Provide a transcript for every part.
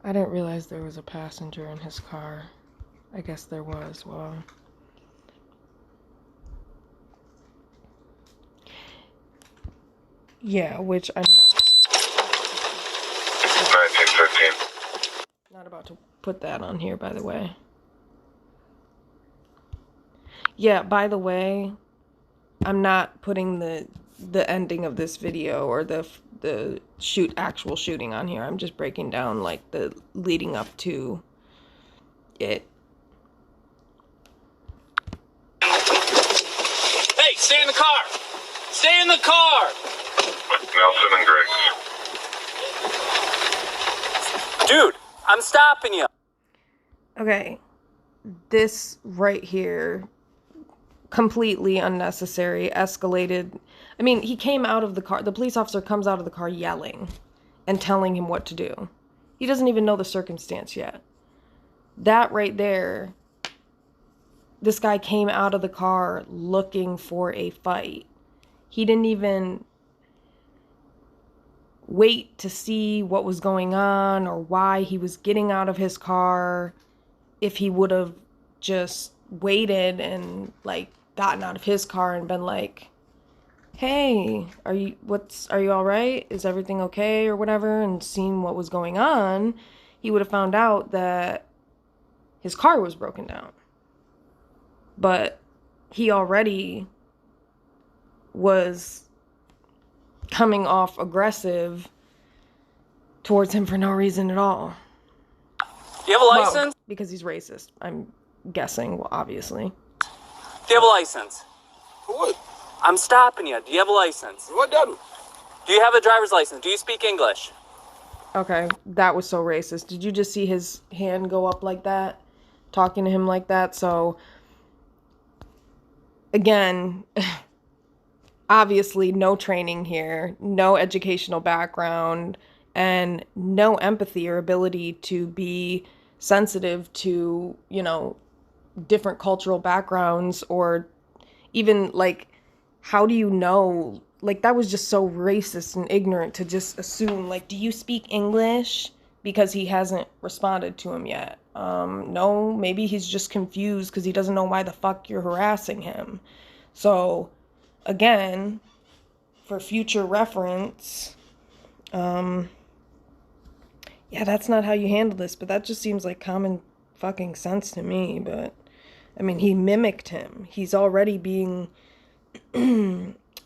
I didn't realize there was a passenger in his car. I guess there was. Well, yeah, which I'm not. 1915. Not about to put that on here, by the way. Yeah, by the way, I'm not putting the ending of this video or the actual shooting on here. I'm just breaking down like the leading up to it. Hey, stay in the car! Stay in the car! Nelson and Griggs. Dude, I'm stopping you. Okay, this right here, completely unnecessary, escalated. I mean, he came out of the car. The police officer comes out of the car yelling and telling him what to do. He doesn't even know the circumstance yet. That right there, this guy came out of the car looking for a fight. He didn't even wait to see what was going on or why he was getting out of his car. If he would have just waited and like gotten out of his car and been like, hey, are you all right? Is everything okay or whatever? And seen what was going on, he would have found out that his car was broken down. But he already was coming off aggressive towards him for no reason at all. Do you have a license? Well, because he's racist, I'm guessing, well, obviously. Do you have a license? For what? I'm stopping you. Do you have a license? What that do? Do you have a driver's license? Do you speak English? Okay, that was so racist. Did you just see his hand go up like that? Talking to him like that? So, again, obviously no training here, no educational background, and no empathy or ability to be sensitive to, you know, different cultural backgrounds, or even like, how do you know? Like, that was just so racist and ignorant to just assume, like, do you speak English? Because he hasn't responded to him yet. No, maybe he's just confused because he doesn't know why the fuck you're harassing him. So, again, for future reference, yeah, that's not how you handle this, but that just seems like common fucking sense to me. But, I mean, he mimicked him. He's already being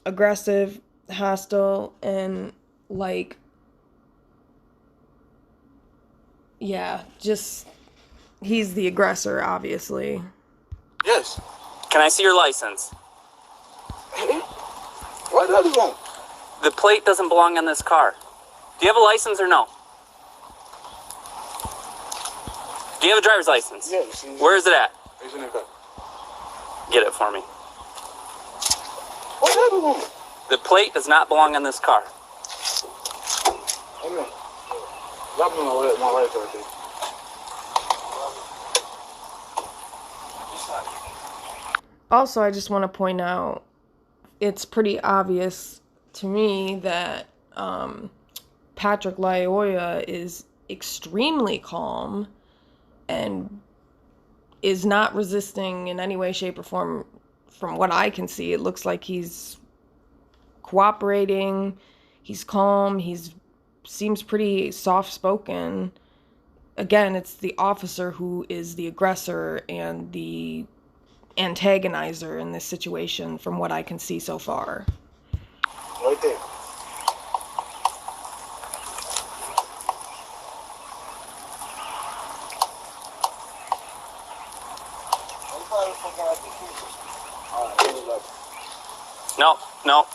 aggressive, hostile, and, like, yeah, just, he's the aggressor, obviously. Yes. Can I see your license? What the hell is wrong? The plate doesn't belong on this car. Do you have a license or no? Do you have a driver's license? Yes. Where is it at? It's in the car. Get it for me. What the hell is wrong? The plate does not belong on this car. Amen. Drop me my life right there. Also, I just want to point out, it's pretty obvious to me that Patrick Lyoya is extremely calm and is not resisting in any way, shape, or form. From what I can see, it looks like he's cooperating, he's calm, seems pretty soft-spoken. Again, it's the officer who is the aggressor and the antagonizer in this situation, from what I can see so far. Right there.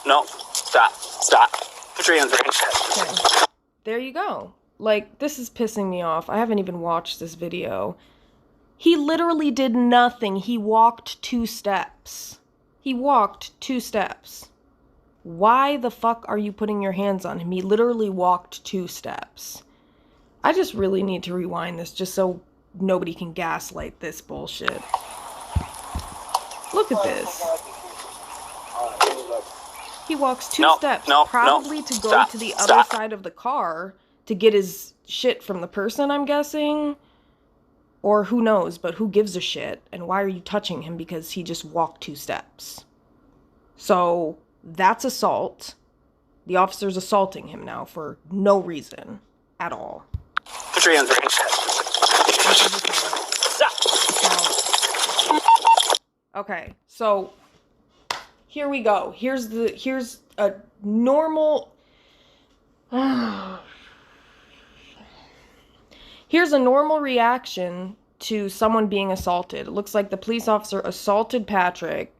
No. Stop. Put your hands right. Okay. There you go. Like, this is pissing me off. I haven't even watched this video. He literally did nothing. He walked 2 steps. Why the fuck are you putting your hands on him? He literally walked 2 steps. I just really need to rewind this just so nobody can gaslight this bullshit. Look at this. He walks 2 steps, probably to go to the other side of the car to get his shit from the person, I'm guessing. Or who knows, but who gives a shit? And why are you touching him? Because he just walked 2 steps. So that's assault. The officer's assaulting him now for no reason at all. Put your hands right. Stop. Okay, so here we go. Here's a normal Here's a normal reaction to someone being assaulted. It looks like the police officer assaulted Patrick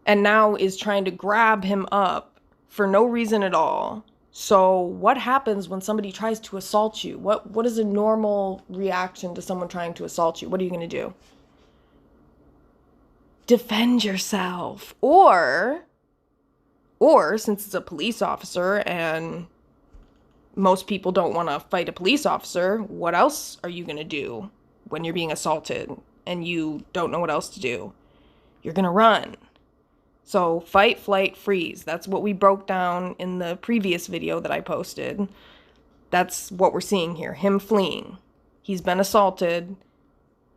and now is trying to grab him up for no reason at all. So what happens when somebody tries to assault you? What is a normal reaction to someone trying to assault you? What are you going to do? Defend yourself. Or since it's a police officer and most people don't want to fight a police officer, what else are you going to do when you're being assaulted and you don't know what else to do? You're going to run. So fight, flight, freeze. That's what we broke down in the previous video that I posted. That's what we're seeing here. Him fleeing. He's been assaulted.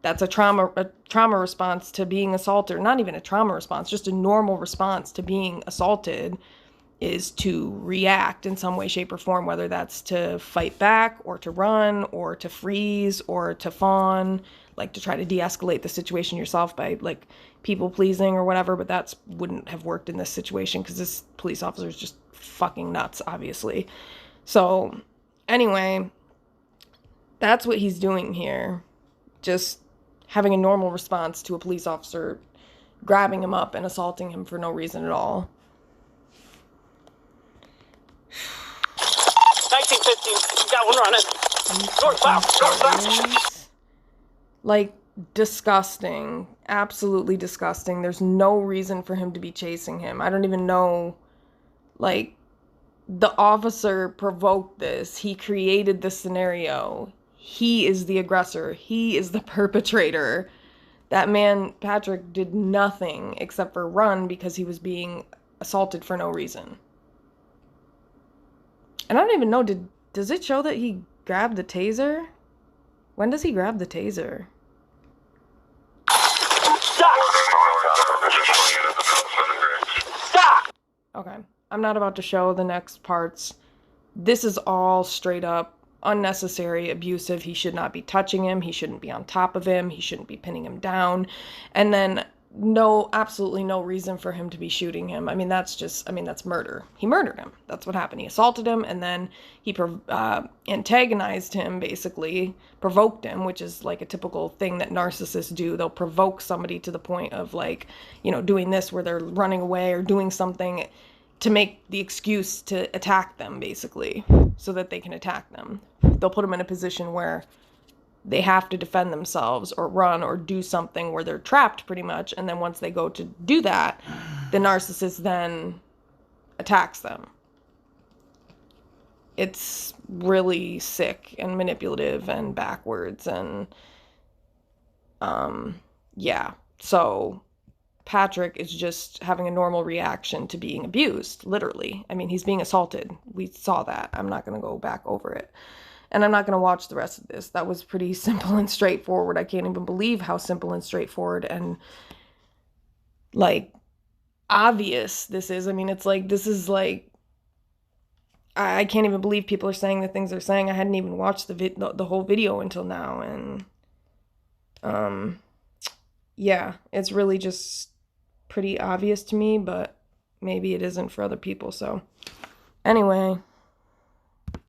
That's a trauma response to being assaulted. Not even a trauma response, just a normal response to being assaulted is to react in some way, shape, or form, whether that's to fight back or to run or to freeze or to fawn, like to try to de-escalate the situation yourself by like people pleasing or whatever. But that wouldn't have worked in this situation because this police officer is just fucking nuts, obviously. So anyway, that's what he's doing here. Just having a normal response to a police officer grabbing him up and assaulting him for no reason at all. 1915. Got one running. Northbound. Like, disgusting. Absolutely disgusting. There's no reason for him to be chasing him. I don't even know. Like, the officer provoked this. He created this scenario. He is the aggressor. He is the perpetrator. That man, Patrick, did nothing except for run because he was being assaulted for no reason. And I don't even know, does it show that he grabbed the taser? When does he grab the taser? Stop. Stop. Okay, I'm not about to show the next parts. This is all straight up unnecessary, abusive. He should not be touching him. He shouldn't be on top of him. He shouldn't be pinning him down. And then absolutely no reason for him to be shooting him. I mean, that's murder. He murdered him. That's what happened. He assaulted him, and then he antagonized him, basically, provoked him, which is like a typical thing that narcissists do. They'll provoke somebody to the point of like, doing this where they're running away or doing something to make the excuse to attack them, basically, so that they can attack them. They'll put them in a position where they have to defend themselves or run or do something where they're trapped pretty much. And then once they go to do that, the narcissist then attacks them. It's really sick and manipulative and backwards. And yeah, so Patrick is just having a normal reaction to being abused, literally. I mean, he's being assaulted. We saw that. I'm not going to go back over it. And I'm not going to watch the rest of this. That was pretty simple and straightforward. I can't even believe how simple and straightforward and, like, obvious this is. I mean, it's like, this is like, I can't even believe people are saying the things they're saying. I hadn't even watched the whole video until now. And, yeah, it's really just pretty obvious to me, but maybe it isn't for other people. So, anyway.